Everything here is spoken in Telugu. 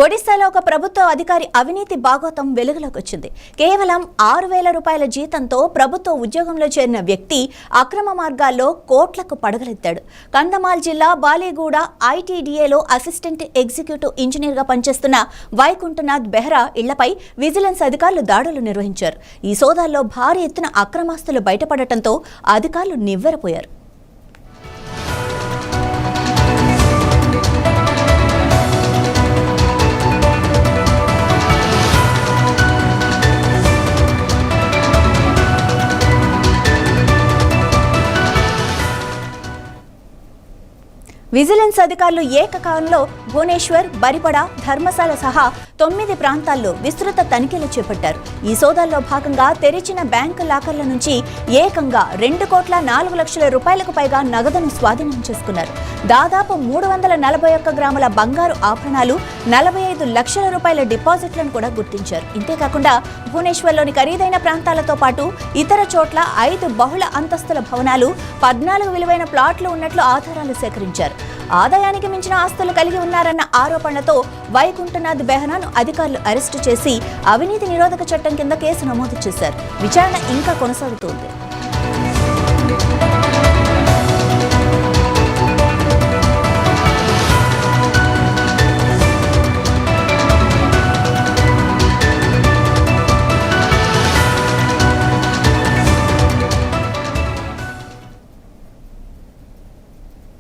ఒడిశాలో ఒక ప్రభుత్వ అధికారి అవినీతి భాగోతం వెలుగులోకి వచ్చింది. కేవలం 6,000 రూపాయల జీతంతో ప్రభుత్వ ఉద్యోగంలో చేరిన వ్యక్తి అక్రమ మార్గాల్లో కోట్లకు పడగలెత్తాడు. కంధమాల్ జిల్లా బాలేగూడ ఐటీడీఏలో అసిస్టెంట్ ఎగ్జిక్యూటివ్ ఇంజనీర్గా పనిచేస్తున్న వైకుంఠనాథ్ బెహ్రా ఇళ్లపై విజిలెన్స్ అధికారులు దాడులు నిర్వహించారు. ఈ సోదాల్లో భారీ ఎత్తున అక్రమాస్తులు బయటపడటంతో అధికారులు నివ్వెరపోయారు. విజిలెన్స్ అధికారులు ఏకకాలంలో భువనేశ్వర్, బరిపడ, ధర్మశాల సహా 9 ప్రాంతాల్లో విస్తృత తనిఖీలు చేపట్టారు. ఈ సోదాల్లో భాగంగా తెరిచిన బ్యాంకు లాకర్ల నుంచి ఏకంగా 2,04,00,000 రూపాయలకు పైగా నగదును స్వాధీనం చేసుకున్నారు. దాదాపు 341 గ్రాముల బంగారు ఆభరణాలు, 45 లక్షల రూపాయల డిపాజిట్లను కూడా గుర్తించారు. ఇంతేకాకుండా భువనేశ్వర్లోని ఖరీదైన ప్రాంతాలతో పాటు ఇతర చోట్ల 5 బహుళ అంతస్తుల భవనాలు, 14 విలువైన ప్లాట్లు ఉన్నట్లు ఆధారాలు సేకరించారు. ఆదాయానికి మించిన ఆస్తులు కలిగి ఉన్నారన్న ఆరోపణలతో వైకుంఠనాథ్ బెహ్రాను అధికారులు అరెస్టు చేసి అవినీతి నిరోధక చట్టం కింద కేసు నమోదు చేశారు. విచారణ ఇంకా కొనసాగుతోంది.